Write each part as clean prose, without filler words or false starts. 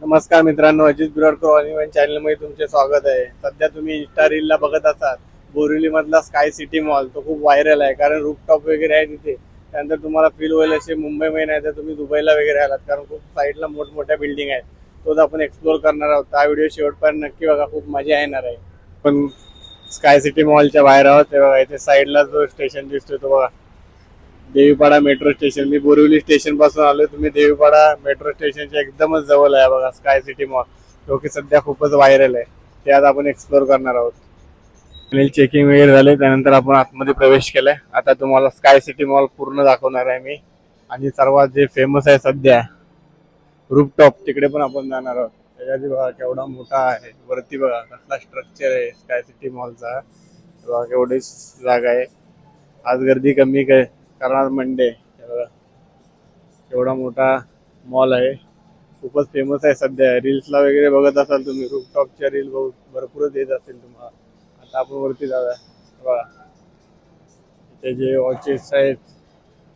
नमस्कार मित्रांनो, Ajit बिराडकर all event चॅनलमध्ये तुमचे स्वागत आहे. सध्या तुम्ही इंस्टा रीलला बघत असाल, बोरिवलीमधला स्काय सिटी मॉल तो खूप व्हायरल आहे. कारण रूफटॉप वगैरे आहे तिथे. त्यानंतर तुम्हाला फील होईल असे मुंबईमध्ये नाही तर तुम्ही दुबईला वगैरे आलात, कारण खूप साईडला मोठमोठ्या बिल्डिंग आहेत. तोच आपण एक्सप्लोर करणार आहोत. हा व्हिडिओ शेवटपर्यंत नक्की बघा, खूप मजा येणार आहे. पण स्काय सिटी मॉलच्या बाहेर आहोत ते बघा, इथे साईडला जो स्टेशन दिसतोय तो बघा, देवीपाडा मेट्रो स्टेशन. मी बोरिवली स्टेशन पासून आलोय. तुम्ही देवीपाडा मेट्रो स्टेशनच्या एकदमच जवळ आहे बघा स्काय सिटी मॉल, जो की सध्या खूपच व्हायरल आहे. ते आज आपण एक्सप्लोर करणार आहोत. आणि चेकिंग वगैरे झाले, त्यानंतर आपण आतमध्ये प्रवेश केलाय. आता तुम्हाला स्काय सिटी मॉल पूर्ण दाखवणार आहे मी. आणि सर्वात जे फेमस आहे सध्या, रूफटॉप, तिकडे पण आपण जाणार आहोत. त्याच्यात बघा केवढा मोठा आहे. वरती बघा कसला स्ट्रक्चर आहे स्काय सिटी मॉलचा. बघा केवढी जागा आहे. आज गर्दी कमी कारण आज मंडे. एवढा मोठा मॉल आहे. खूपच फेमस आहे सध्या. रील्सला वगैरे बघत असाल तुम्ही, रूफटॉपच्या रील भरपूरच येत असतील तुम्हाला. आता आपण वरती जाऊया. बघा इथे जे वॉचेस आहेत,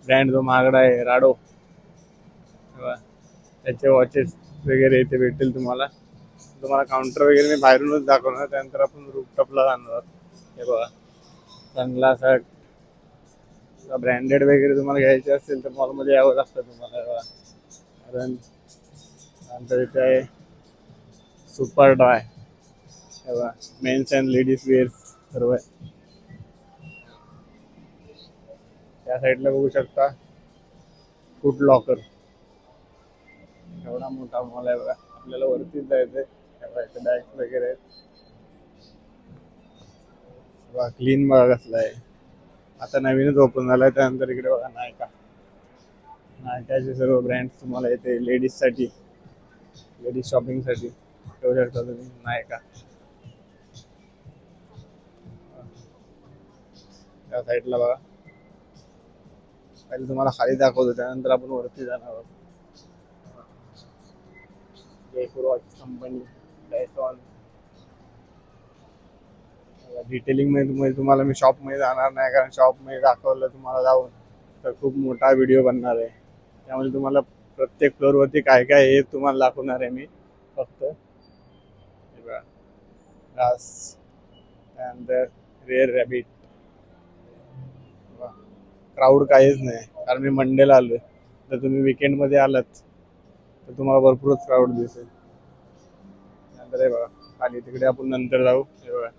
ब्रँड जो महागडा आहे राडो, त्याचे वॉचेस वगैरे इथे भेटतील तुम्हाला. काउंटर वगैरे मी बाहेरूनच दाखवणार. त्यानंतर आपण रूफटॉपला जाणार आहोत. हे बघा सनग्लास आहेत. ब्रँडेड वगैरे तुम्हाला घ्यायचे असेल तर मॉलमध्ये यावं लागतं तुम्हाला. कारण नंतर इथे आहे super dry, mens and ladies wear सर्व आहे. त्या साईडला बघू शकता फूड लॉकर. एवढा मोठा मॉल आहे बघा. आपल्याला वरतीच जायचंय. बॅग्स वगैरे आहेत. क्लीन बघा कसला आहे. आता नवीनच ओपन झालाय. त्यानंतर इकडे बघा नायका. नायकाचे सर्व ब्रँड्स तुम्हाला येते लेडीज साठी, लेडीज शॉपिंग साठी ठेवू शकता तुम्ही. नायका त्या साईडला बघा. पहिले तुम्हाला खाली दाखवतो, त्यानंतर आपण वरती जाणार आहोत. Jaipur watch company, Dyson. Detailing मध्ये तुम्हाला मी शॉप मध्ये जाणार नाही, कारण शॉप मध्ये दाखवलं तुम्हाला जाऊन तर खूप मोठा व्हिडिओ बनणार आहे. त्यामुळे तुम्हाला प्रत्येक फ्लोअर वरती काय काय हे तुम्हाला दाखवणार आहे मी. फक्त ग्लास, त्यानंतर रेअर रॅबिट. क्राऊड काहीच नाही, कारण मी मंडेला आलोय. तर तुम्ही विकेंड मध्ये आलात तर तुम्हाला भरपूरच क्राऊड दिसेल. नंतर हे बघा खाली, तिकडे आपण नंतर जाऊ. हे बघा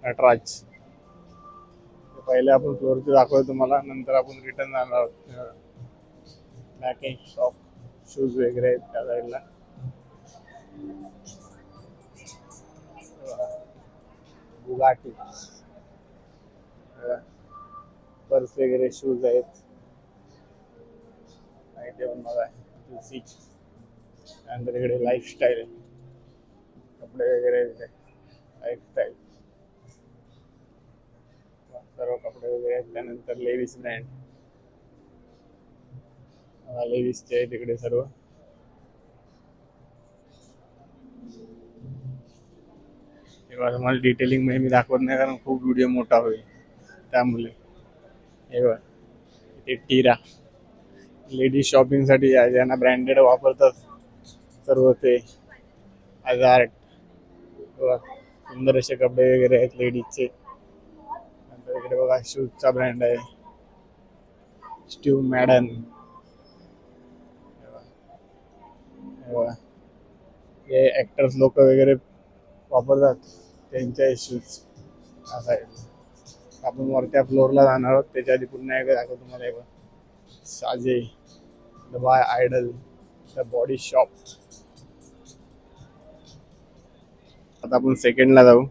नटराज. पहिले आपण फ्लोअरचे दाखवतो तुम्हाला, नंतर आपण रिटर्न जाणार आहोत. बॅकिंग शॉप, शूज वगैरे आहेत त्या साईडला. बुगाटी, पर्स वगैरे, शूज आहेत. बघा त्यानंतर इकडे लाईफस्टाईल आहे. कपडे वगैरे, लाईफस्टाईल सर्व कपडे वगैरे आहेत. त्यानंतर लेविस ब्रँड, लेविसचे आहे तिकडे सर्व. तेव्हा तुम्हाला डिटेलिंग मध्ये मी दाखवत नाही, कारण खूप व्हिडिओ मोठा होईल त्यामुळे. हे बघा इथे टीरा, लेडीज शॉपिंग साठी ज्यांना ब्रँडेड वापरतात सर्व ते. आझार्ट, सुंदर असे कपडे वगैरे आहेत लेडीजचे. नंतर इकडे बघा शूजचा ब्रँड आहे स्टीव मॅडन. हे ऍक्टर्स लोक वगैरे वापरतात त्यांचे शूज. असं आहे. आपण वरत्या फ्लोअरला जाणार आहोत. त्याच्या आधी पुन्हा एकदा दाखवतो तुम्हाला. साजे, the by idol, the body shop. आता आपण सेकंडला जाऊ.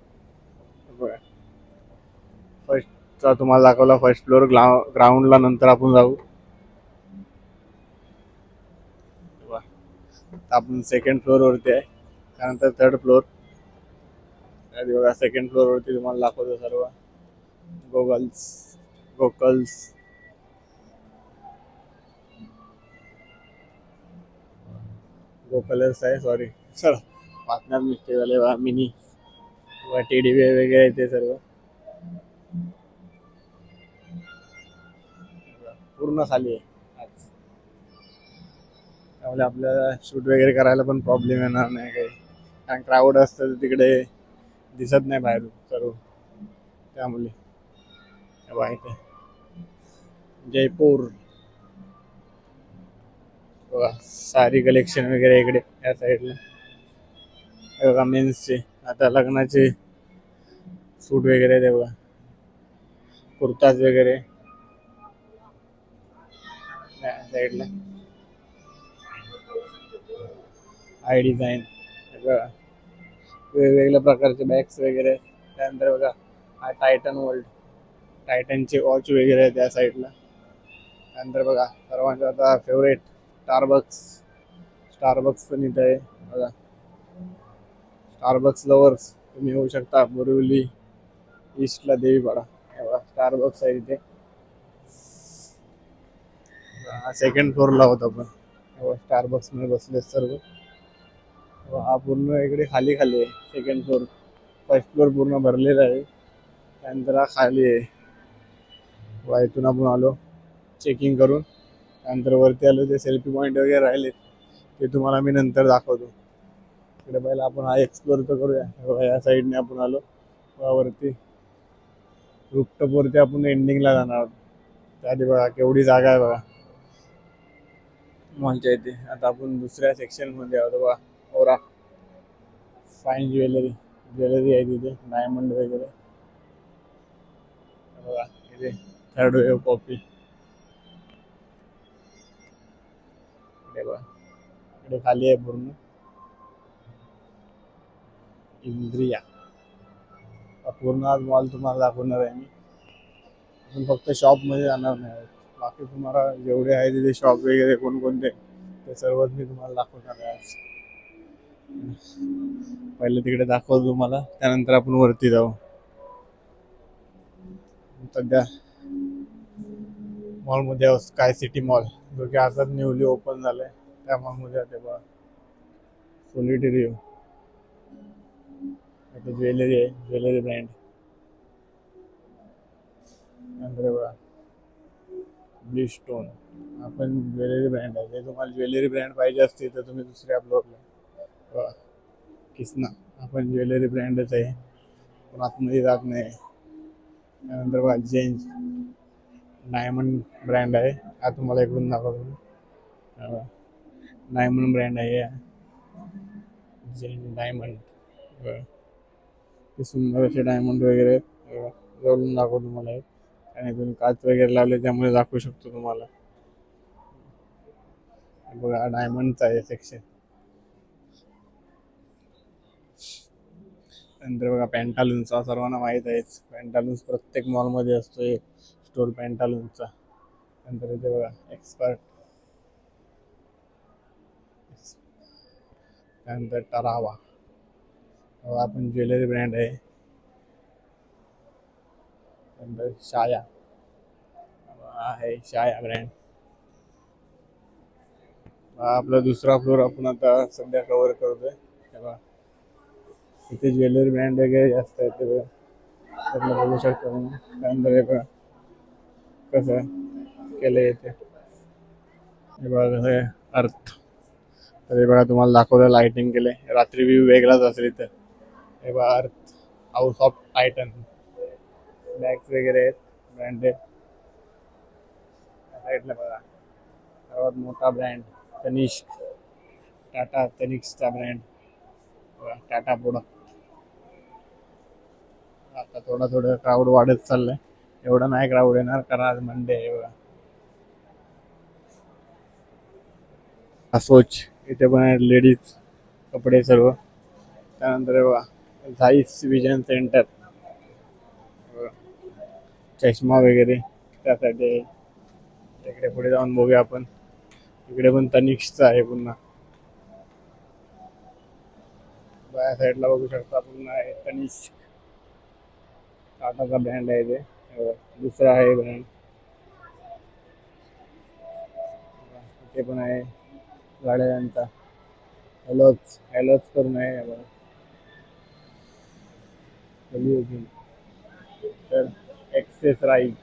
फर्स्टचा तुम्हाला दाखवला फर्स्ट फ्लोअर, ग्राउंडला नंतर आपण जाऊ. आपण सेकंड फ्लोअर वरती आहे, त्यानंतर थर्ड फ्लोअर. बघा सेकंड फ्लोअर वरती तुम्हाला दाखवतो सर्व गोकल्स, गोकलर्स आहे. सॉरी चला, वाचण्यात मिस्टेक झाले. बघा मिनी टेडी बिअर वगैरे ते सर्व पूर्ण खाली आहे. त्यामुळे आपल्याला शूट वगैरे करायला पण प्रॉब्लेम येणार नाही काही, कारण क्राऊड असतं तिकडे दिसत नाही बाहेर सर्व. त्यामुळे इथे जयपूर बघा, सारी कलेक्शन वगैरे इकडे या साईडला बघा. मेन्सचे आता लग्नाचे सूट वगैरे ते बघा, कुर्ताज वगैरे या साईडला. आय डिझाईन बघा, वेगवेगळ्या प्रकारचे बॅग्स वगैरे. त्यानंतर बघा हा टायटन वर्ल्ड, टायटनचे वॉच वगैरे आहे त्या साईडला. त्यानंतर बघा सर्वांचा आता फेवरेट स्टारबक्स, स्टारबक्स पण इथं आहे बघा. स्टारबक्स लवर्स तुम्ही येऊ शकता बोरिवली ईस्टला देवीपाडा. हे बघा स्टारबक्स आहे इथे. सेकंड फ्लोअरला होता पण स्टारबक्स मध्ये बसले सर्व. हा पूर्ण इकडे खाली खाली आहे सेकंड फ्लोअर. फर्स्ट फ्लोअर पूर्ण भरलेला आहे. त्यानंतर हा खाली आहे. इथून आपण आलो चेकिंग करून. त्यानंतर वरती आलो, ते सेल्फी पॉईंट वगैरे राहिले ते तुम्हाला मी नंतर दाखवतो. इकडे पहिला आपण हा एक्सप्लोर तर करूया. या साईडने आपण आलो वरती रूपटॉप वरती, आपण एंडिंगला जाणार आहोत. त्याआधी बघा केवढी जागा आहे बघा मॉलच्या इथे. आता आपण दुसऱ्या सेक्शन मध्ये आहोत बघा. ओरा फाईन ज्वेलरी, ज्वेलरी आहे तिथे डायमंड वगैरे बघा. इथे थर्ड वेव कॉफी इकडे बघा, इकडे खाली आहे पूर्ण इंद्रिया. पूर्ण आज मॉल तुम्हाला दाखवणार आहे मी. आपण फक्त शॉप मध्ये जाणार नाही आहोत. बाकी तुम्हाला जेवढे आहे तिथे शॉप वगैरे कोणकोणते ते सर्वच मी तुम्हाला दाखवणार आहे आज. पहिले तिकडे दाखवतो तुम्हाला, त्यानंतर आपण वरती जाऊ. सध्या मॉलमध्ये आहोत स्काय सिटी मॉल, जो की आता न्यूली ओपन झालाय. त्या मॉलमध्ये आहे बघा सोलिटेरियो. इथे ज्वेलरी आहे, ज्वेलरी ब्रँड. नंतर बघा ब्लू स्टोन, आपण ज्वेलरी ब्रँड आहे. जर तुम्हाला ज्वेलरी ब्रँड पाहिजे असतील तर तुम्ही दुसऱ्या फ्लोअरला. किसना, आपण ज्वेलरी ब्रँडच आहे पण आतमध्ये जात नाही. त्यानंतर बघा जेन्स डायमंड ब्रँड आहे. हा तुम्हाला इकडून दाखवतो. डायमंड ब्रँड आहे जेन डायमंड. ते सुंदर असे डायमंड वगैरे जवळून दाखवतो तुम्हाला एक. आणि तुम्ही काच वगैरे लावले त्यामुळे दाखवू शकतो तुम्हाला. बघा डायमंडचा आहे सेक्शन. नंतर बघा पॅन्टालूनचा, सर्वांना माहीत आहेच पॅन्टालून्स प्रत्येक मॉलमध्ये असतो एक स्टोर पॅन्टालूनचा. नंतर इथे बघा एक्सपर्ट, त्यानंतर टरावा. आपण ज्वेलरी ब्रँड आहे. नंतर शाया आहे, शाया ब्रँड. आपला दुसरा फ्लोअर आपण आता सध्या कव्हर करतोय तेव्हा. इथे ज्वेलरी ब्रँड वगैरे जास्त आहे ते बघू शकतो. त्यानंतर हे बघा कसं केलं येते. हे बघा कसं आहे अर्थ. तर हे बघा तुम्हाला दाखवलं लाइटिंग केले, रात्री व्ह्यू वेगळाच असेल इथं. हे बघा अर्थ हाऊस ऑफ टायटन, बॅग्स वगैरे आहेत ब्रँडेड. साईडला बघा सर्वात मोठा ब्रँड तनिष्क, टाटा तनिष्कचा ब्रँड. टाटा प्रोडक्ट. आता थोडं क्राऊड वाढत चाललंय. एवढं नाही क्राऊड येणार कारण आज मंडे आहे बघा. सोच, इथे पण आहे लेडीज कपडे सर्व. त्यानंतर बघा झाईस विजन सेंटर, चष्मा वगैरे त्यासाठी. इकडे पुढे जाऊन बघूया आपण. इकडे पण तनिष्कचा आहे पुन्हा. या साईडला बघू शकता पुन्हा आहे तनिष्क, टाटाचा ब्रँड आहे ते. दुसरा आहे ब्रँड ते पण आहे गाड्यांचा. हॅलोच हॅलोच करून आहे बघा. तर एक्सेसराईज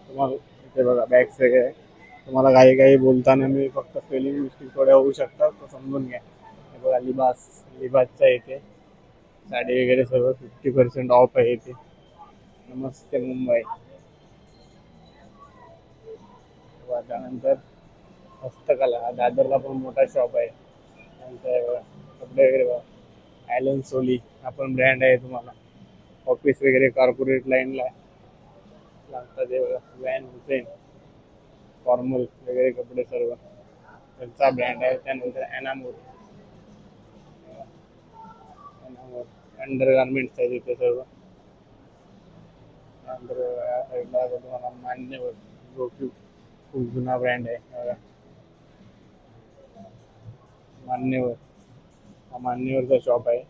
तुम्हाला इथे बघा बॅग्स वगैरे तुम्हाला काही काही बोलताना मी फक्त स्पेलिंग मिस्टेक थोड्या होऊ शकतात, तर समजून घ्या. हे बघा लिबास, लिबासच्या इथे साडी वगैरे सर्व 50% ऑफ आहे इथे. नमस्ते मुंबई. त्यानंतर हस्तकला, दादरला पण मोठा शॉप आहे. त्यानंतर कपडे वगैरे बघा, ॲलन सोली हा पण ब्रँड आहे. तुम्हाला ऑफिस वगैरे कॉर्पोरेट लाईनला लागतात. हे बघा वॅन हुसेन, फॉर्मल वगैरे कपडे सर्व त्यांचा ब्रँड आहे. त्यानंतर अॅनामोर, अॅनामोर अंडर गार्मेंट्स आहे तिथे सर्व. त्यानंतर या साईडला तुम्हाला मान्यवर, जो की खूप जुना ब्रँड आहे. बघा मान्यवर, हा मान्यवरचा शॉप आहे.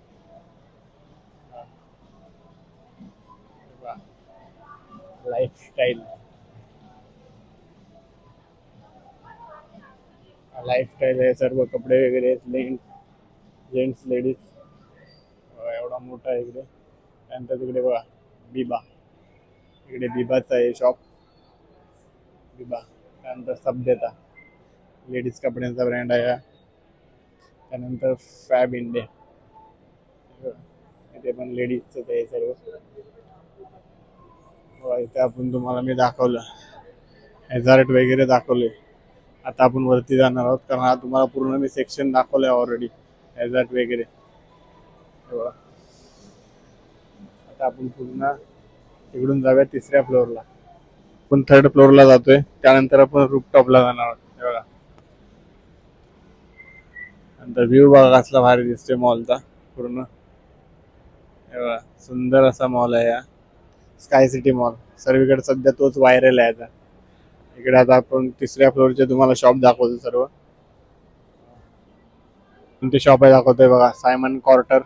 लाईफस्टाईल, लाईफस्टाईल आहे. सर्व कपडे वगैरे जेंट्स लेडीज एवढा मोठा आहे इकडे. त्यानंतर तिकडे बघा बिबा, इकडे बिबाचा आहे शॉप, बिबा. त्यानंतर सभ्यता, लेडीज कपड्यांचा ब्रँड आहे हा. त्यानंतर फॅब इंडिया, इथे पण लेडीजच आहे सर्व. इथे आपण तुम्हाला मी दाखवलं हॅझार्ड वगैरे दाखवले. आता आपण वरती जाणार आहोत, कारण हा तुम्हाला पूर्ण मी सेक्शन दाखवलंय ऑलरेडी हॅझार्ड वगैरे. आता आपण पुन्हा तिकडून जाऊया तिसऱ्या फ्लोअरला. आपण थर्ड फ्लोअरला जातोय, त्यानंतर आपण रूपटॉपला जाणार आहोत. हे बघा, नंतर व्ह्यू बघा कसला भारी दिसतोय मॉलचा पूर्ण. हे बघा सुंदर असा मॉल आहे हा स्काय सिटी मॉल. सर्वीकडे सध्या तोच व्हायरल आहे आता. इकडे आता आपण तिसऱ्या फ्लोअरचे तुम्हाला शॉप दाखवतो सर्व. कोणते शॉप आहे दाखवतोय बघा, सायमन कॉर्टर.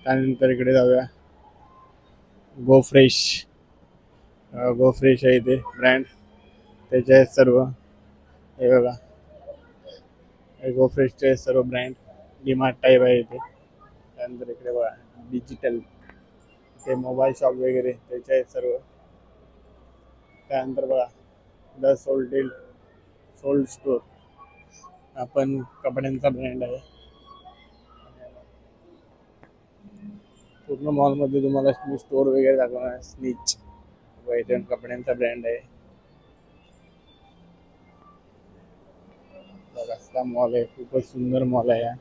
त्यानंतर इकडे जाऊया गो फ्रेश, गो फ्रेश आहे इथे ब्रँड, त्याचे आहेत सर्व. हे बघा गो फ्रेशचे सर्व ब्रँड, डीमार्ट टाईप आहे इथे. त्यानंतर इकडे बघा डिजिटल, ते मोबाईल शॉप वगैरे त्याचे आहेत सर्व. त्यानंतर बघा द सोल्ड स्टोर, आपण कपड्यांचा ब्रँड आहे. पूर्ण मॉलमध्ये तुम्हाला मी स्टोर वगैरे दाखवणार. स्निच इथे कपड्यांचा ब्रँड आहे. बघा मॉल आहे, खूपच सुंदर मॉल आहे हा.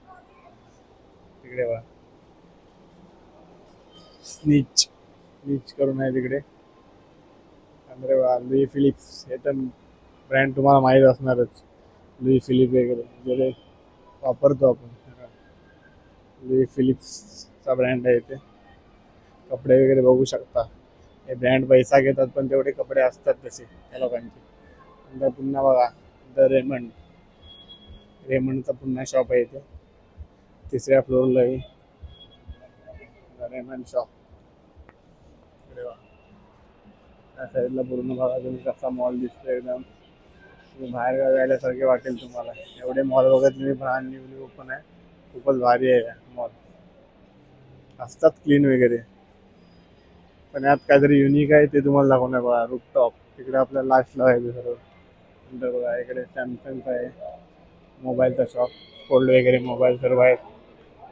तिकडे बघा स्निच, स्निच करून आहे तिकडे. अरे वा, लुई फिलिप्स, हे तर ब्रँड तुम्हाला माहीत असणारच. लुई फिलिप वगैरे जे वापरतो आपण. लुई फिलिप्सचा ब्रँड आहे इथे. कपडे वगैरे बघू शकता. हे ब्रँड पैसा घेतात, पण तेवढे कपडे असतात तसे त्या लोकांचे. नंतर पुन्हा बघा द रेमंड, रेमंडचा पुन्हा शॉप आहे इथे तिसऱ्या फ्लोअरलाही. द रेमंड शॉप, इकडे बघा त्या साईडला पूर्ण बघा तुम्ही कसा मॉल दिसतोय एकदम. तुम्ही बाहेर गावी आल्यासारखे वाटेल तुम्हाला. एवढे मॉल बघत तुम्ही ब्रांड न्यूली ओपन आहे, खूपच भारी आहे मॉल. असतात क्लीन वगैरे, पण यात काहीतरी युनिक आहे ते तुम्हाला दाखवणार. बघा रूपटॉप, तिकडे आपल्या लास्टला आहे ते सर्व. नंतर बघा इकडे सॅमसंगचा आहे मोबाईलचा शॉप, फोल्ड वगैरे मोबाईल सर्व आहेत.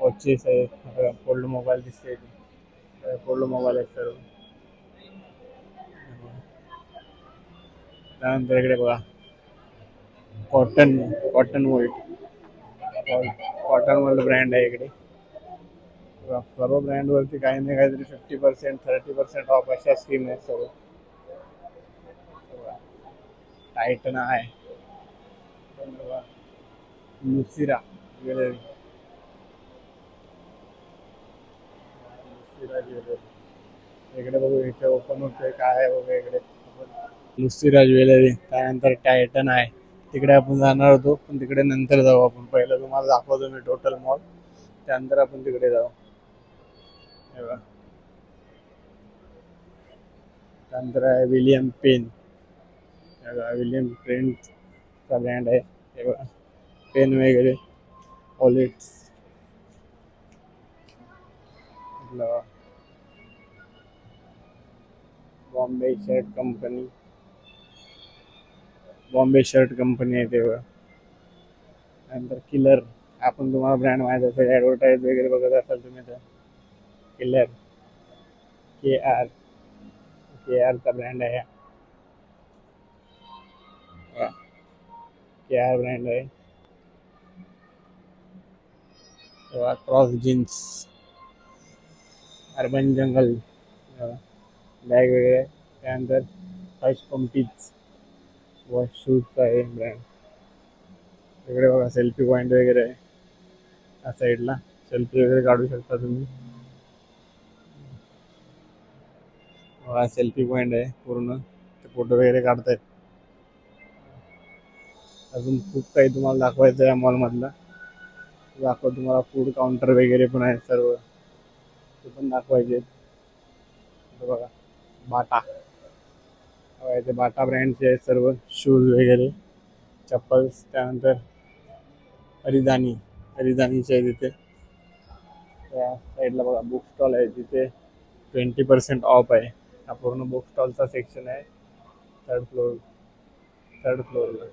वॉचेस आहे, फोल्ड मोबाईल दिसते, फोल्ड मोबाईल आहेत सर्व. त्यानंतर इकडे बघा cotton, cotton world, cotton world brand आहे इकडे. सर्व ब्रँडवरती काही नाही काहीतरी 50%, 30% ऑफ अशा स्कीम आहेत सर्व. टायटन आहे, लुसिरा ज्वेलरी, लुसिरा ज्वेलरी इकडे बघू. इथे ओपन होतोय काय आहे बघू इकडे. लुसिरा ज्वेलरी, त्यानंतर टायटन आहे. तिकडे आपण जाणार होतो, पण तिकडे नंतर जाऊ आपण. पहिलं तुम्हाला दाखवतो मी टोटल मॉल, त्यानंतर आपण तिकडे जाऊ. हे बघा त्यानंतर आहे विलियम पेन, हे बघा विलियम पेनचा ब्रँड आहे. हे बघा पेन वगैरे, ऑलिट्स, Bombay shirt company, Bombay shirt company आहे ते बघा. नंतर किलर, आपण तुम्हाला ब्रँड माहित असेल, ॲडव्हर्टाईज वगैरे बघत असाल तुम्ही तर. किलर, के आरचा ब्रँड आहे. के आर ब्रँड आहे. तेव्हा cross jeans, urban jungle bag वगैरे. त्यानंतर हश पंपीज वॉश शूजचा आहे ब्रँड. तिकडे बघा सेल्फी पॉईंट वगैरे आहे त्या साईडला. सेल्फी वगैरे काढू शकता तुम्ही. बघा सेल्फी पॉईंट आहे पूर्ण, ते फोटो वगैरे काढतायत. अजून खूप काही तुम्हाला दाखवायचं आहे मॉलमधलं. दाखव तुम्हाला. फूड काउंटर वगैरे पण आहे सर्व, ते पण दाखवायचे. बघा बाटा, ते बाटा ब्रँडचे आहेत सर्व शूज वगैरे, चप्पल्स. त्यानंतर अरिदानीचे आहे तिथे. त्या साईडला बघा बुक स्टॉल आहे, तिथे 20% ऑफ आहे. हा पूर्ण बुक स्टॉलचा सेक्शन आहे. थर्ड फ्लोअरला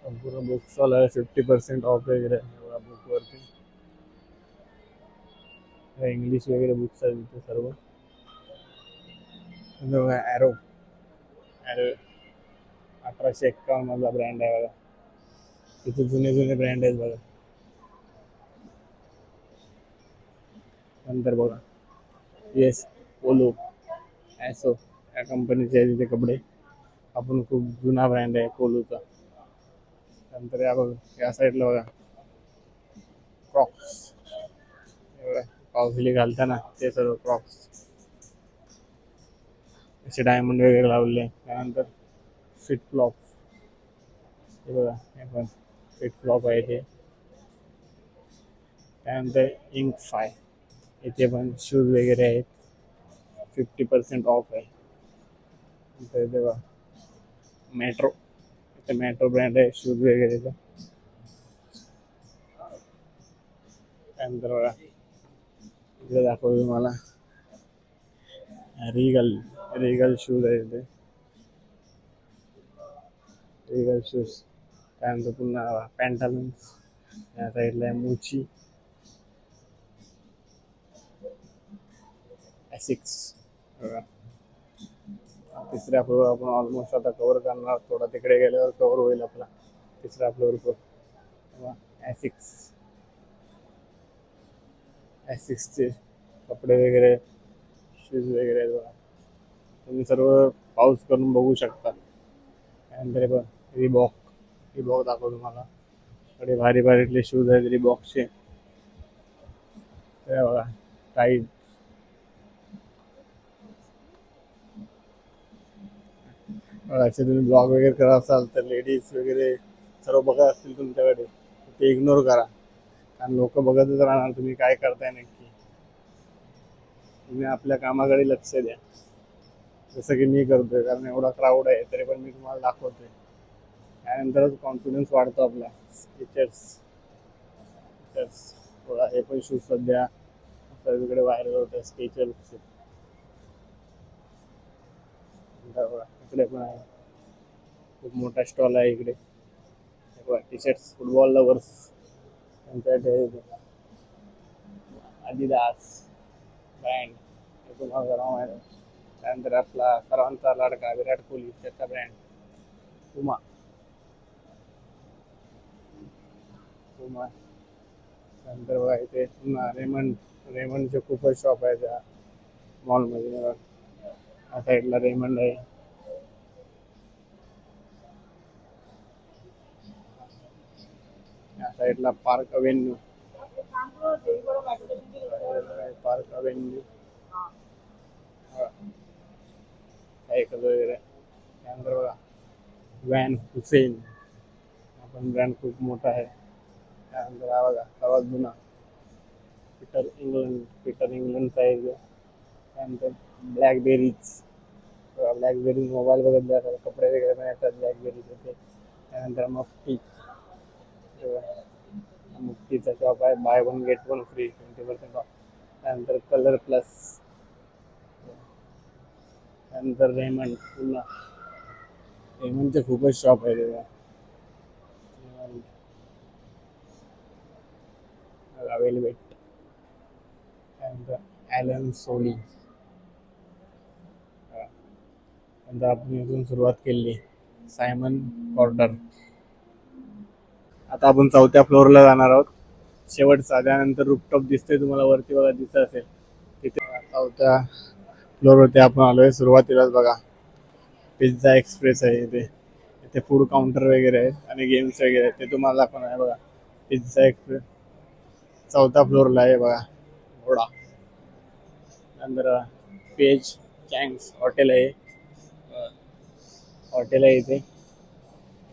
पूर्ण बुक स्टॉल आहे. 50% ऑफ वगैरे आहे बघा बुकवरती. इंग्लिश वगैरे बुक्स आहेत तिथे सर्व. बघा ॲरो, 1851 मधला ब्रँड आहे बघा. तिथे जुने जुने ब्रँड आहेत बघा. नंतर बघा येस, पोलो, ॲसो या कंपनीचे आहे तिथे कपडे. आपण खूप जुना ब्रँड आहे पोलोचा. नंतर या बघा या साईडला बघा क्रॉक्स, पावसाळी घालताना ते सर्व क्रॉक्स, असे डायमंड वगैरे लावले. त्यानंतर फिट फ्लॉप, हे बघा हे पण फिट फ्लॉप आहे ते. त्यानंतर इंक फाय, इथे पण शूज वगैरे आहेत. 50% ऑफ आहे. नंतर इथे बघा मेट्रो, इथे मेट्रो ब्रँड आहे शूज वगैरेचा. त्यानंतर बघा इथे दाखवतो तुम्हाला रिगल शूज आहे इथे, रिगल शूज. त्यानंतर पुन्हा पॅन्टालन्स, या साईडला आहे मुची, ॲसिक्स. बघा तिसऱ्या फ्लोअर आपण ऑलमोस्ट आता कव्हर करणार, थोडा तिकडे गेल्यावर कव्हर होईल आपला तिसऱ्या फ्लोअर. ॲसिक्स, ॲसिक्सचे कपडे वगैरे, शूज वगैरे आहेत बघा. तुम्ही सर्व पाऊस करून बघू शकता. त्यानंतर बघा रिबॉक दाखव तुम्हाला. कडे भारी भारीतले शूज आहेत रिबॉक्सचे. ते बघा टाईट, असे तुम्ही ब्लॉग वगैरे करत असाल तर लेडीज वगैरे सर्व बघत असतील तुमच्याकडे, ते इग्नोर करा. कारण लोक बघतच राहणार तुम्ही काय करताय नक्की. तुम्ही आपल्या कामाकडे लक्ष द्या, जसं की मी करतोय. कारण एवढा क्राऊड आहे तरी पण मी तुम्हाला दाखवतोय. त्यानंतरच कॉन्फिडन्स वाढतो आपला. स्केचर्स, थोडा हे पण शूज सध्या सगळीकडे व्हायरल होतं स्केचर्सचे. इकडे पण आहे, खूप मोठा स्टॉल आहे इकडे. टी शर्ट्स, फुटबॉल लवर्स त्यांच्याकडे. आदिदास ब्रँड, हे तुम्हाला नाव आहे. त्यानंतर आपला सर्वांचा लाडका विराट कोहली, त्याचा ब्रँड पुमा. त्यानंतर बघा इथे पुन्हा रेमंडचे खूपच शॉप आहे त्या मॉलमध्ये. या साईडला रेमंड आहे. या साईडला park avenue, park avenue cycle वगैरे. त्यानंतर बघा वॅन हुसेन, आपण ब्रँड खूप मोठा आहे. त्यानंतर हा बघा सर्वात जुना पीटर इंग्लंडचा आहे. त्यानंतर ब्लॅकबेरीज मोबाईल बघत जातात, कपडे वगैरे पण येतात ब्लॅकबेरीज होते. त्यानंतर मुफ्तीचा शॉप आहे, by one get one free, 20% of. त्यानंतर कलर प्लस. त्यानंतर रेमंड पुन्हा, हेमंतचे खूपच शॉप आहे तेव्हा. वेलवेट, त्यानंतर ॲलन सोली. नंतर आपण इथून सुरुवात केली सायमन कॉर्टर. आता आपण चौथ्या फ्लोअरला जाणार आहोत, शेवटचा. त्यानंतर रूपटॉप दिसतोय तुम्हाला वरती बघा, दिसत असेल तिथे. चौथ्या फ्लोअरवरती आपण आलोय सुरुवातीलाच बघा. पिझ्झा एक्सप्रेस आहे इथे. इथे फूड काउंटर वगैरे आहेत आणि गेम्स वगैरे आहेत, ते तुम्हाला पण आहे बघा. पिझ्झा एक्सप्रेस चौथ्या फ्लोअरला आहे बघा, घोडा. नंतर पेज चँग्स हॉटेल आहे. हॉटेल आहे इथे.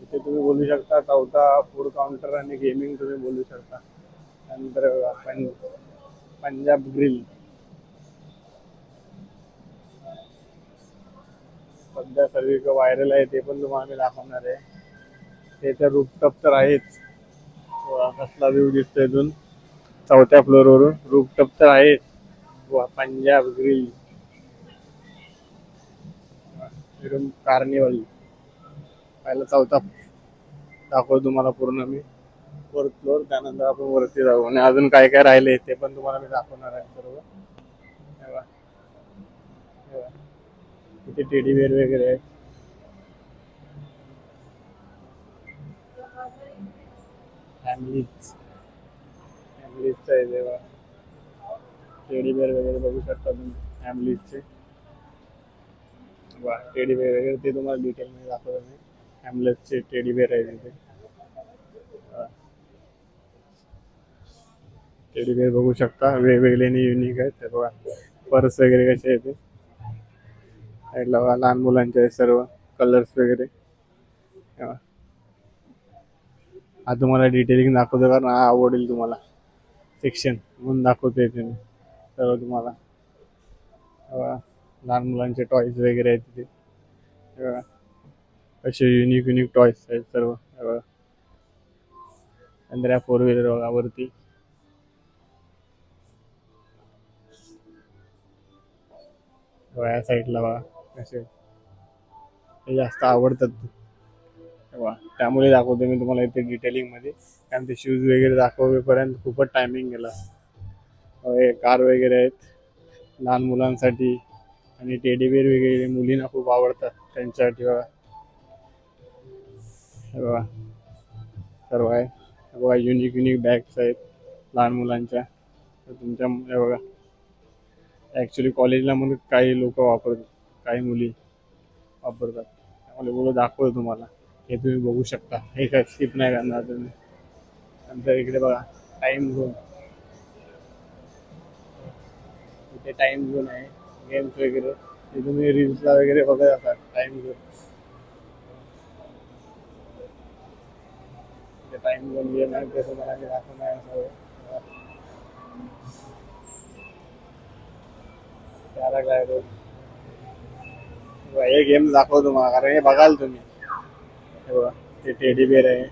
इथे तुम्ही बोलू शकता चौथा फूड काउंटर आणि गेमिंग तुम्ही बोलू शकता. नंतर पंजाब ग्रिल सध्या सर्व व्हायरल आहे, ते पण तुम्हाला मी दाखवणार आहे. ते तर रूपटॉप तर आहेच. वा, कसला व्ह्यू दिसतोय इथून चौथ्या फ्लोअरवरून. रूपटॉप तर आहेच. वा, पंजाब ग्रिल, इथून कार्निवल. पहिला चौथा दाखवतो तुम्हाला पूर्ण मी, फोर्थ फ्लोअर. त्यानंतर आपण वरती जाऊ आणि अजून काय काय राहिले ते पण तुम्हाला मी दाखवणार आहे सर्व. हे बघा, हे बघा. इथे टेडी बेअर वगैरे आहे. फॅमिलीज, फॅमिलीजचं आहे तेव्हा. टेडी बेअर वगैरे बघू शकता तुम्ही फॅमिलीजचे. वा, टेडी बेअर वगैरे ते तुम्हाला डिटेलमध्ये दाखवतो मी. फॅमिलीजचे टेडी बेअर आहे तिथे. टेडी बेअर बघू शकता, वेगवेगळे आणि युनिक आहेत ते बघा. पर्स वगैरे कसे आहेत ते साईडला बघा. लहान मुलांचे आहे सर्व, कलर्स वगैरे. हा, हा तुम्हाला डिटेलिंग दाखवतो कारण हा आवडेल तुम्हाला सेक्शन, म्हणून दाखवतोय ते मी सर्व तुम्हाला. बघा, लहान मुलांचे टॉईज वगैरे आहेत तिथे. हे बघा, असे युनिक युनिक टॉईस आहेत सर्व. हे बघा, नंतर या फोर व्हीलर बघा वरती. बघा, या साईडला बघा कसे, हे जास्त आवडतात तेव्हा, त्यामुळे दाखवतो मी तुम्हाला इथे डिटेलिंगमध्ये. कारण ते शूज वगैरे दाखवेपर्यंत खूपच टायमिंग गेला. हे कार वगैरे आहेत लहान मुलांसाठी आणि टेडी बेअर वगैरे मुलींना खूप आवडतात त्यांच्यासाठी बघा. हे बघा, सर्व आहे. हे बघा, युनिक युनिक बॅग्स आहेत लहान मुलांच्या. तर तुमच्या हे बघा, ॲक्च्युली कॉलेजला म्हणून काही लोक वापरतात, काही मुली वापरतात. त्यामुळे बोलू दाखवतो तुम्हाला, हे तुम्ही बघू शकता. हे काय स्किप नाही करणार तुम्ही. नंतर इकडे बघा टाइम झोन. इथे टाइम झोन आहे, गेम्स वगैरे. ते तुम्ही रील्सला वगैरे बघत असाल टाइम झोन. इथे टाइम झोन गेम आहे, ते तुम्हाला मी दाखवणार आहे सर्व. त्याला काय रोज हे गेम दाखवतो तुम्हाला कारण हे बघाल तुम्ही. हे बघा, ते टेडी बेअर आहे.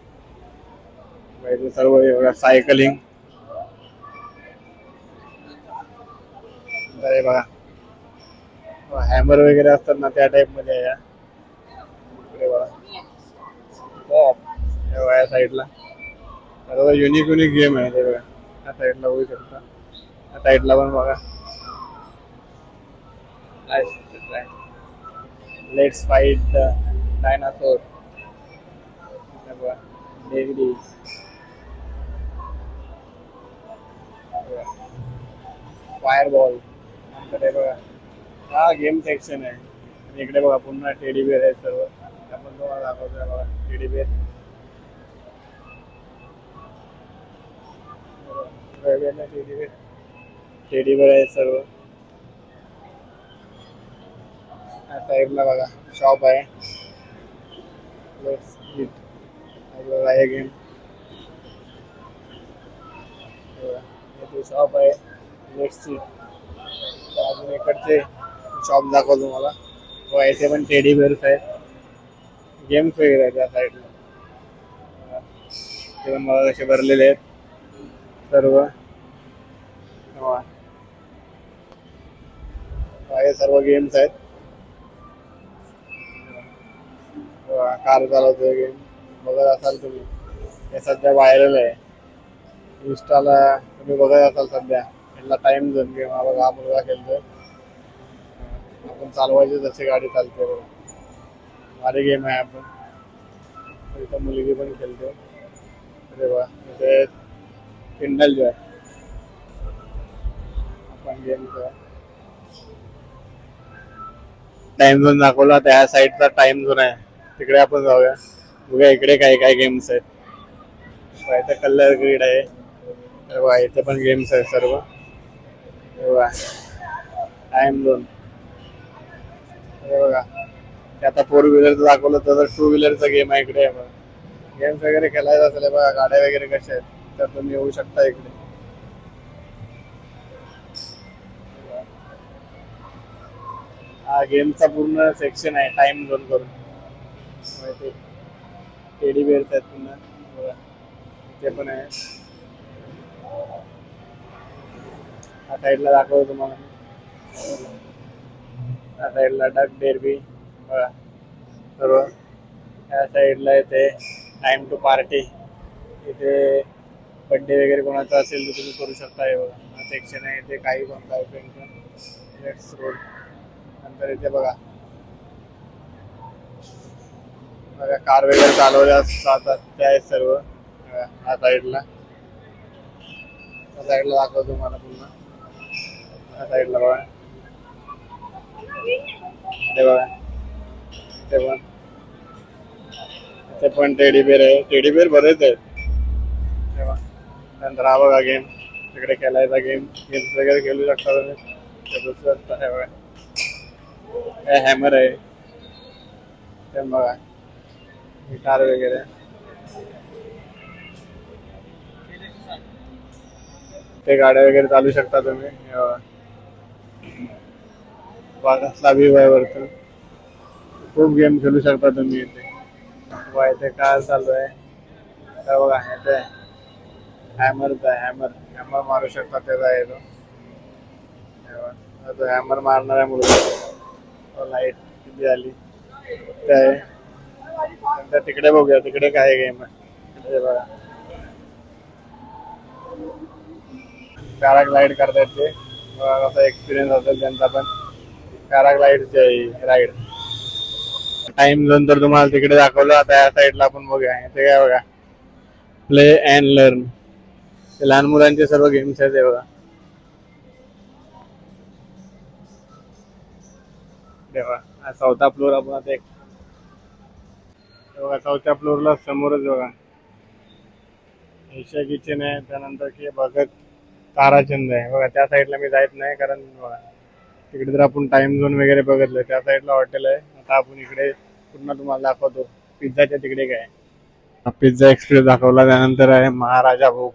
इथे सर्व हे बघा, सायकलिंग. हे बघा, हॅमर वगैरे असतात ना, त्या टाइप मध्ये आहे. इकडे बघा, पॉप. हे बघा, या साईडला सर्व युनिक युनिक गेम आहे ते बघा. या साईडला होऊ शकता, या साईडला पण बघा. Let's fight the dinosaur. डेव्हिडी, फायर बॉल. नंतर हे बघा, हा गेम सेक्शन आहे. आणि इकडे बघा पुन्हा टेडी बेअर आहे सर्व. आपण तुम्हाला दाखवतोय बघा टेडी बेअर. वेगवेगळ्या टेडी बेअर आहे सर्व. या साईडला बघा शॉप आहे. Let's eat. बघा हे गेम. शॉप आहे लेट्स ईट. अजून इकडचे शॉप दाखवतो तुम्हाला. व इथे पण टेडी बेअर्स आहेत, गेम्स वगैरे आहेत त्या साईडला. ते पण मला कसे भरलेले आहेत सर्व. हे सर्व गेम्स आहेत. कार चालवतोय गेम बघत असाल तुम्ही. हे सध्या व्हायरल आहे इंस्टाला. तुम्ही बघत असाल सध्या याला टाइम झोन गेम. हा बघा, हा मुलगा खेळतोय. आपण चालवायचे जसे गाडी चालते बघा. भारी गेम आहे. आपण इथं मुलगी पण खेळते. अरे वा, इथे किंडल जो आहे आपण गेम टाइम झोन दाखवला. त्या साईडचा टाइम झोन आहे, तिकडे आपण जाऊया. बघूया इकडे काय काय गेम्स आहेत. इथे कलर ग्रीड आहे. तेव्हा इथे पण गेम्स आहेत सर्व. तेव्हा टाइम झोन हे बघा. ते आता फोर व्हीलरचं दाखवलं तर टू व्हीलरचा गेम आहे इकडे. गेम्स वगैरे खेळायचं असेल बघा, गाड्या वगैरे कशा आहेत तर तुम्ही येऊ शकता इकडे. हा गेमचा पूर्ण सेक्शन आहे टाइम झोन करून. ते टेडी बेअर्स आहेत पुन्हा बघा. ते पण आहे. हा साईडला दाखवतो तुम्हाला. त्या साईडला डक डेअरी बघा सर्व. त्या साईडला येते टाइम टू पार्टी. इथे बड्डे वगैरे कोणाचा असेल तर तुम्ही करू शकता. हे बघा, हा सेक्शन आहे. इथे काही पण काय नेक्स्ट रोड. नंतर इथे बघा बघा कार वगैरे चालवल्या जातात त्या आहेत सर्व. ह्या साईडला त्या साईडला दाखवतो तुम्हाला पुन्हा. त्या साईडला बघा, ते बघा ते पण. ते पण टेडी बेअर आहे. टेडी बेअर बरेच आहेत तेव्हा. नंतर हा बघा गेम, तिकडे खेळायचा गेम्स वगैरे खेळू शकता तुम्ही. ते दुसरं आहे बघा, हे हॅमर आहे. ते बघा गिटार वगैरे. ते गाड्या वगैरे चालू शकता तुम्ही. कसला व्ह्यू आहे वरतून. खूप गेम खेळू शकता तुम्ही इथे. वा इथे कार चालू आहे. तर बघा इथे हॅमरचा हॅमर हॅमर मारू शकता. त्याचा आहे तो हॅमर मारणारा मुलगा. लाईट किती आली ते आहे. नंतर तिकडे बघूया तिकडे काय गेम आहे. तिकडे बघा पॅराग्लाइड करतात ते. बघा कसा एक्सपिरियन्स असेल त्यांचा पण. पॅराग्लाइडची राईड. टाइम झोन तर तुम्हाला तिकडे दाखवलं. आता या साईडला आपण बघूया. ते काय बघा, प्ले अँड लर्न. ते लहान मुलांचे सर्व गेम्स आहेत. ते बघा तेव्हा चौथा फ्लोअर आपण आता एक बघा. चौथ्या फ्लोअरला समोरच बघा एशिया किचन आहे. त्यानंतर की भगत ताराचंद आहे बघा. त्या साईडला मी जायत नाही कारण बघा तिकडे जर आपण टाइम झोन वगैरे बघितलं त्या साईडला हॉटेल आहे. आता आपण इकडे पुन्हा तुम्हाला दाखवतो पिझ्झाच्या तिकडे काय. पिझ्झा एक्सप्रेस दाखवला. त्यानंतर आहे महाराजा भोग.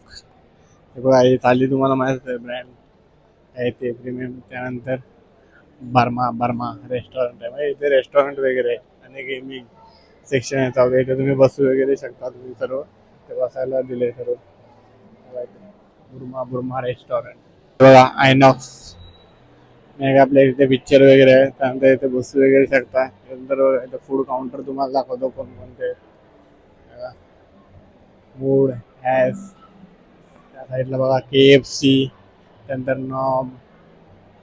हे बघा ही थाली तुम्हाला माहित आहे ब्रँड आहे ते प्रीमियम. त्यानंतर बर्मा बर्मा रेस्टॉरंट आहे. म्हणजे इथे रेस्टॉरंट वगैरे आहे आणि गेमिंग सेक्शन आहे चालू. इथे तुम्ही बसू वगैरे शकता तुम्ही सर्व. ते बसायला दिले सर्व. बुर्मा बुर्मा रेस्टॉरंट बघा. आयनॉक्स नाही आपल्या इथे पिक्चर वगैरे आहे. त्यानंतर इथे बसू वगैरे शकता. त्यानंतर इथे फूड काउंटर तुम्हाला दाखवतो कोणकोणते. मूड हॅस. त्या साईडला बघा KFC. त्यानंतर नॉब,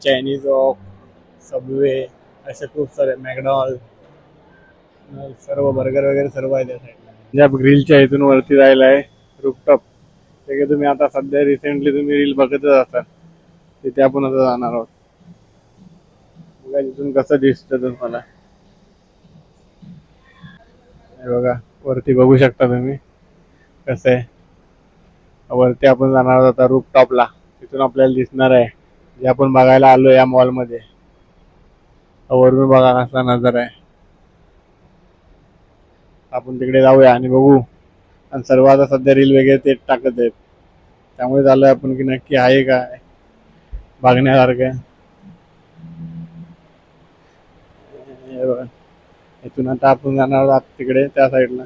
चायनीज ऑक, सबवे असे खूप सारे मॅकडॉनल्ड सर्व बर्गर वगैरे सर्व आहे त्या साईडला. पंजाब ग्रिलच्या इथून वरती जायला आहे रूपटॉप. ते की तुम्ही आता सध्या रिसेंटली तुम्ही रील बघतच असाल. तिथे आपण आता जाणार आहोत. बघा तिथून कसं दिसतं तुम्हाला. हे बघा वरती बघू शकता तुम्ही कसं आहे. वरती आपण जाणार आहोत आता रूपटॉपला. तिथून आपल्याला दिसणार आहे जे आपण बघायला आलो या मॉलमध्ये. वरून बघा कसला नजर आहे. आपण तिकडे जाऊया आणि बघू. आणि सर्व आता सध्या रील वगैरे तेच टाकत आहेत. त्यामुळे झालं आपण की नक्की आहे काय बघण्यासारखं. हे बघा इथून आता आपण जाणार आहोत तिकडे त्या साईडला.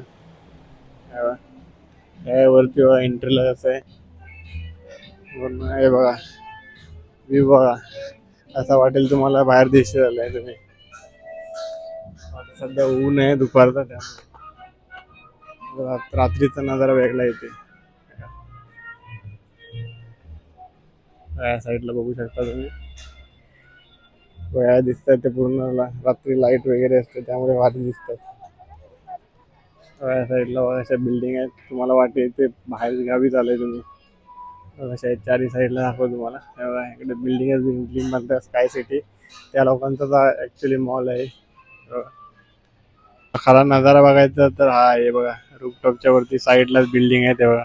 हे वरती बघा एंट्रीला कसं आहे. हे बघा व्ह्यू बघा. असं वाटेल तुम्हाला बाहेर देश झालाय तुम्ही. आता सध्या ऊन आहे दुपारचा त्यामुळे रात्रीचा नजारा वेगळा येते. या साईडला बघू शकता तुम्ही, वया दिसतात ते पूर्ण रात्री लाईट वगैरे असते त्यामुळे भारी दिसतात. या साईडला अशा बिल्डिंग आहेत, तुम्हाला वाटते ते बाहेर गावी चालय तुम्ही. अशा आहेत चारही साईडला दाखवतो तुम्हाला. इकडे बिल्डिंग म्हणतात स्काय सिटी, त्या लोकांचा ऍक्च्युली मॉल आहे. खरा नजारा बघायचा तर हा आहे बघा, रूफटॉपच्या वरती साईडलाच बिल्डिंग आहे तेव्हा.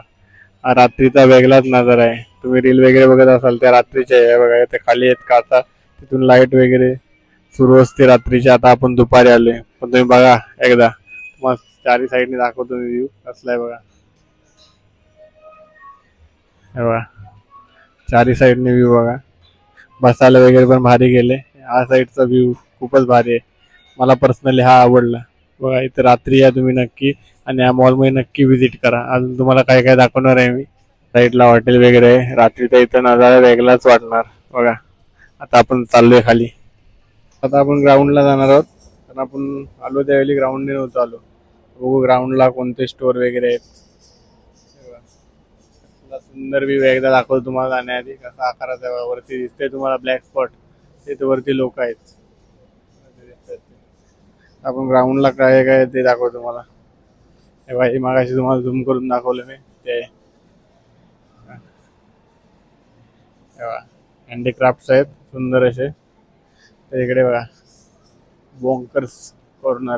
हा रात्रीचा वेगळाच नजारा आहे. तुम्ही रील वगैरे बघत असाल त्या रात्रीच्या आहे बघा, ते खाली आहेत का आता तिथून लाईट वगैरे सुरू असते रात्रीची. आता आपण दुपारी आलोय, पण तुम्ही बघा एकदा, मग चारी साईडने दाखवतो मी व्ह्यू कसलाय बघा. हे बघा चारी साईडने व्ह्यू बघा, बसायला वगैरे पण भारी गेले. हा साईडचा व्ह्यू खूपच भारी आहे, मला पर्सनली हा आवडला. बघा इथे रात्री या तुम्ही नक्की, आणि या मॉलमध्ये नक्की व्हिजिट करा. अजून तुम्हाला काय काय दाखवणार आहे मी. साईडला हॉटेल वगैरे आहे, रात्रीचा इथं नजारा वेगळाच वाटणार बघा. आता आपण चाललोय खाली. आता आपण ग्राउंडला जाणार आहोत, कारण आपण आलो त्यावेळी ग्राउंडने नव्हतो आलो. बघू ग्राउंडला कोणते स्टोर वगैरे आहेत. सुंदर व्ह्यू एकदा दाखवतो तुम्हाला जाण्याआधी, कसा आकाराचा आहे. वरती दिसते तुम्हाला ब्लॅक स्पॉट, तिथे वरती लोक आहेत. आपण ग्राउंडला काय काय ते दाखवतो तुम्हाला. हे भाई मागाशी तुम्हाला झूम करून दाखवलं मी ते. हँडीक्राफ्ट आहेत सुंदर असे. तर इकडे बघा बोंकर्स कॉर्नर.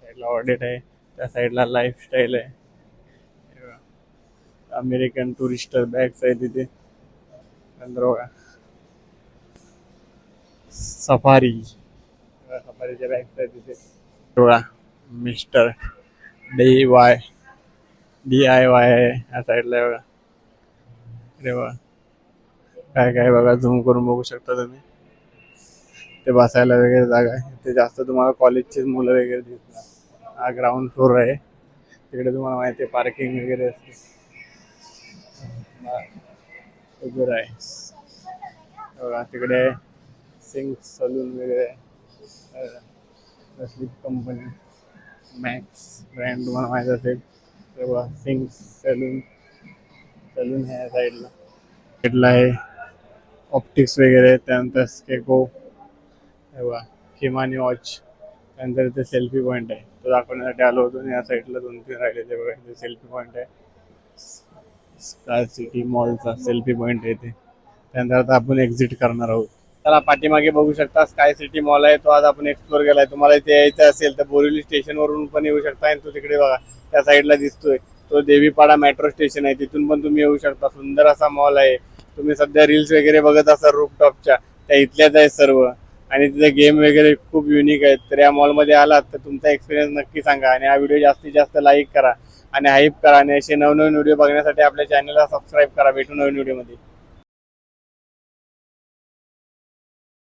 साईडला ऑडिट आहे, त्या साईडला लाईफस्टाईल आहे. अमेरिकन टुरिस्टर बॅग्स आहे तिथे. नंतर बघा सफारीच्या बॅग्स आहे तिथे. बघा मिस्टर DIY आहे या साईडला बघा. अरे बघा काय काय बघा, झूम करून बघू शकता तुम्ही. ते बसायला वगैरे जागा आहे, ते जास्त तुम्हाला कॉलेजचे मुलं वगैरे दिसणार. हा ग्राउंड फ्लोर आहे, तिकडे तुम्हाला माहिती आहे पार्किंग वगैरे असते. उबर आहे बघा तिकडे, सिंग सलून वगैरे स्लीप कंपनी, मॅक्स ब्रँड तुम्हाला माहीत असेल. तेव्हा सिंग सलून सलून आहे या साईडला आहे. ऑप्टिक्स वगैरे, त्यानंतर स्केको, तेव्हा किमानी वॉच. त्यानंतर इथे सेल्फी पॉईंट आहे, तो दाखवण्यासाठी आलो होतो. आणि या साईडला 2-3 राहिले ते बघा, इथे सेल्फी पॉईंट आहे. स्काय सिटी मॉलचा सेल्फी पॉईंट आहे इथे. त्यानंतर आता आपण एक्झिट करणार आहोत. त्याला पाठीमागे बघू शकता स्काय सिटी मॉल आहे, तो आज आपण एक्सप्लोर केलाय. तुम्हाला इथे यायचं असेल तर बोरिवली स्टेशन वरून पण येऊ शकता, आणि तो तिकडे बघा त्या साईडला दिसतोय तो देवीपाडा मेट्रो स्टेशन आहे, तिथून पण तुम्ही येऊ शकता. सुंदर असा मॉल आहे. तुम्ही सध्या रील्स वगैरे बघत असाल रूफटॉपच्या, त्या इथल्याच आहेत सर्व. आणि तिथे गेम वगैरे खूप युनिक आहेत. तर या मॉलमध्ये आलात तर तुमचा एक्सपिरियन्स नक्की सांगा, आणि हा व्हिडिओ जास्तीत जास्त लाईक करा आणि हाईप करा. आणि असे नवनवीन व्हिडिओ बघण्यासाठी आपल्या चॅनलला सबस्क्राईब करा. भेटू नवीन व्हिडिओमध्ये.